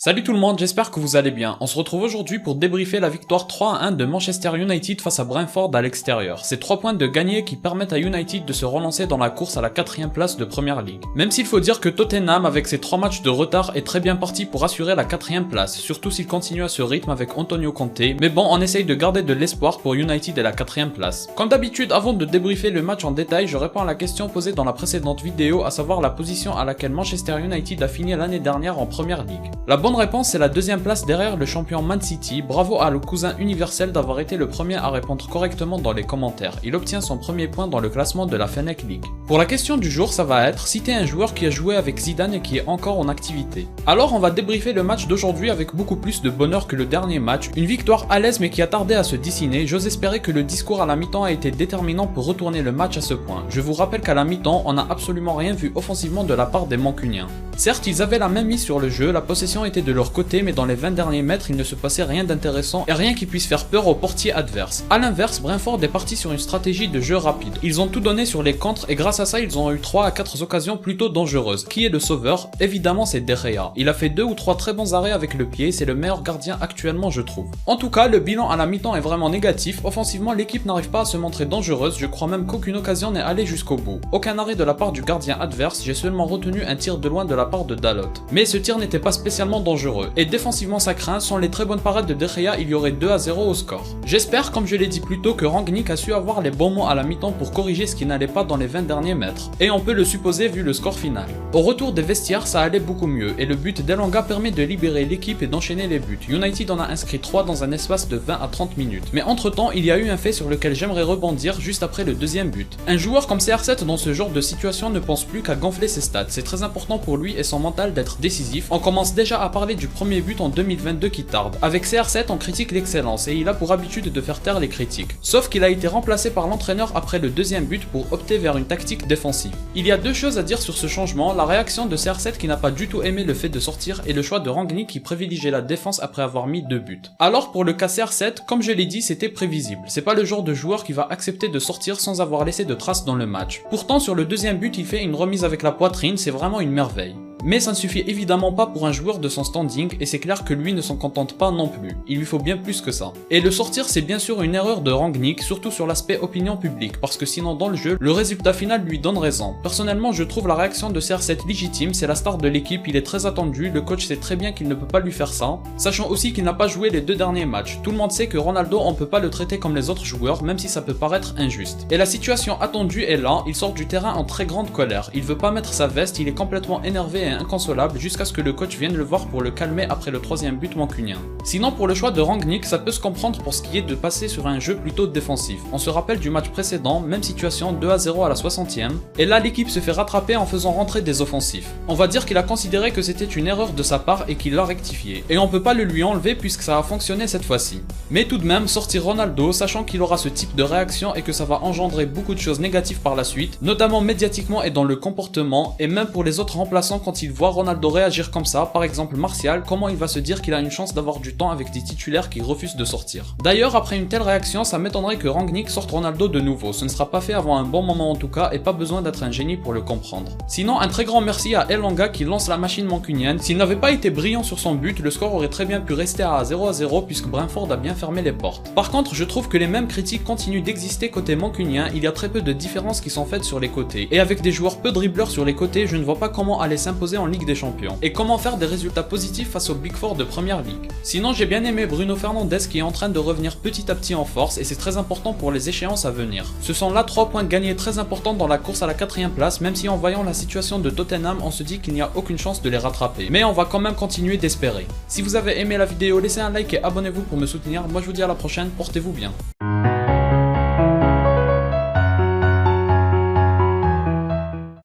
Salut tout le monde, j'espère que vous allez bien. On se retrouve aujourd'hui pour débriefer la victoire 3-1 de Manchester United face à Brentford à l'extérieur. C'est 3 points de gagné qui permettent à United de se relancer dans la course à la 4ème place de Premier League. Même s'il faut dire que Tottenham avec ses 3 matchs de retard est très bien parti pour assurer la 4ème place, surtout s'il continue à ce rythme avec Antonio Conte, mais bon on essaye de garder de l'espoir pour United et la 4ème place. Comme d'habitude, avant de débriefer le match en détail, je réponds à la question posée dans la précédente vidéo, à savoir la position à laquelle Manchester United a fini l'année dernière en Premier League. La bonne réponse c'est la 2ème place derrière le champion Man City. Bravo à le cousin universel d'avoir été le premier à répondre correctement dans les commentaires. Il obtient son premier point dans le classement de la Fennec League. Pour la question du jour, ça va être citer un joueur qui a joué avec Zidane et qui est encore en activité. Alors on va débriefer le match d'aujourd'hui avec beaucoup plus de bonheur que le dernier match. Une victoire à l'aise mais qui a tardé à se dessiner. J'ose espérer que le discours à la mi-temps a été déterminant pour retourner le match à ce point. Je vous rappelle qu'à la mi-temps, on n'a absolument rien vu offensivement de la part des Mancuniens. Certes, ils avaient la même mise sur le jeu, la possession était de leur côté, mais dans les 20 derniers mètres, il ne se passait rien d'intéressant et rien qui puisse faire peur au portier adverse. A l'inverse, Brentford est parti sur une stratégie de jeu rapide. Ils ont tout donné sur les contres et grâce à ça, ils ont eu 3 à 4 occasions plutôt dangereuses. Qui est le sauveur? Évidemment, c'est De Gea. Il a fait 2 ou 3 très bons arrêts avec le pied, c'est le meilleur gardien actuellement, je trouve. En tout cas, le bilan à la mi-temps est vraiment négatif. Offensivement, l'équipe n'arrive pas à se montrer dangereuse, je crois même qu'aucune occasion n'est allée jusqu'au bout. Aucun arrêt de la part du gardien adverse, j'ai seulement retenu un tir de loin de la part de Dalot. Mais ce tir n'était pas spécialement dangereux. Et défensivement ça craint, sans les très bonnes parades de De Gea, il y aurait 2 à 0 au score. J'espère, comme je l'ai dit plus tôt, que Rangnick a su avoir les bons mots à la mi-temps pour corriger ce qui n'allait pas dans les 20 derniers mètres. Et on peut le supposer vu le score final. Au retour des vestiaires, ça allait beaucoup mieux, et le but d'Elanga permet de libérer l'équipe et d'enchaîner les buts. United en a inscrit 3 dans un espace de 20 à 30 minutes. Mais entre temps, il y a eu un fait sur lequel j'aimerais rebondir juste après le deuxième but. Un joueur comme CR7 dans ce genre de situation ne pense plus qu'à gonfler ses stats. C'est très important pour lui et son mental d'être décisif. On commence déjà à parler du premier but en 2022 qui tarde. Avec CR7, on critique l'excellence et il a pour habitude de faire taire les critiques. Sauf qu'il a été remplacé par l'entraîneur après le deuxième but pour opter vers une tactique défensive. Il y a 2 choses à dire sur ce changement, la réaction de CR7 qui n'a pas du tout aimé le fait de sortir et le choix de Rangnick qui privilégiait la défense après avoir mis 2 buts. Alors pour le cas CR7, comme je l'ai dit, c'était prévisible. C'est pas le genre de joueur qui va accepter de sortir sans avoir laissé de traces dans le match. Pourtant sur le deuxième but, il fait une remise avec la poitrine, c'est vraiment une merveille. Mais ça ne suffit évidemment pas pour un joueur de son standing et c'est clair que lui ne s'en contente pas non plus, il lui faut bien plus que ça. Et le sortir c'est bien sûr une erreur de Rangnick, surtout sur l'aspect opinion publique, parce que sinon dans le jeu, le résultat final lui donne raison. Personnellement je trouve la réaction de CR7 légitime, c'est la star de l'équipe, il est très attendu, le coach sait très bien qu'il ne peut pas lui faire ça, sachant aussi qu'il n'a pas joué les 2 derniers matchs. Tout le monde sait que Ronaldo on peut pas le traiter comme les autres joueurs, même si ça peut paraître injuste. Et la situation attendue est là, il sort du terrain en très grande colère, il veut pas mettre sa veste, il est complètement énervé et inconsolable jusqu'à ce que le coach vienne le voir pour le calmer après le 3ème but mancunien. Sinon pour le choix de Rangnick, ça peut se comprendre pour ce qui est de passer sur un jeu plutôt défensif. On se rappelle du match précédent, même situation 2 à 0 à la 60ème, et là l'équipe se fait rattraper en faisant rentrer des offensifs. On va dire qu'il a considéré que c'était une erreur de sa part et qu'il l'a rectifié. Et on peut pas le lui enlever puisque ça a fonctionné cette fois-ci. Mais tout de même, sortir Ronaldo, sachant qu'il aura ce type de réaction et que ça va engendrer beaucoup de choses négatives par la suite, notamment médiatiquement et dans le comportement, et même pour les autres remplaçants quand ils voient Ronaldo réagir comme ça, par exemple Martial, comment il va se dire qu'il a une chance d'avoir du temps avec des titulaires qui refusent de sortir. D'ailleurs, après une telle réaction, ça m'étonnerait que Rangnick sorte Ronaldo de nouveau, ce ne sera pas fait avant un bon moment en tout cas et pas besoin d'être un génie pour le comprendre. Sinon, un très grand merci à Elanga qui lance la machine mancunienne. S'il n'avait pas été brillant sur son but, le score aurait très bien pu rester à 0 à 0 puisque Brentford a bien fermé les portes. Par contre, je trouve que les mêmes critiques continuent d'exister côté mancunien, il y a très peu de différences qui sont faites sur les côtés. Et avec des joueurs peu dribbleurs sur les côtés, je ne vois pas comment aller s'imposer en Ligue des Champions. Et comment faire des résultats positifs face au Big Four de Premier League. Sinon j'ai bien aimé Bruno Fernandes qui est en train de revenir petit à petit en force et c'est très important pour les échéances à venir. Ce sont là 3 points gagnés très importants dans la course à la 4ème place, même si en voyant la situation de Tottenham on se dit qu'il n'y a aucune chance de les rattraper. Mais on va quand même continuer d'espérer. Si vous avez aimé la vidéo, laissez un like et abonnez-vous pour me soutenir. Moi je vous dis à la prochaine, portez-vous bien.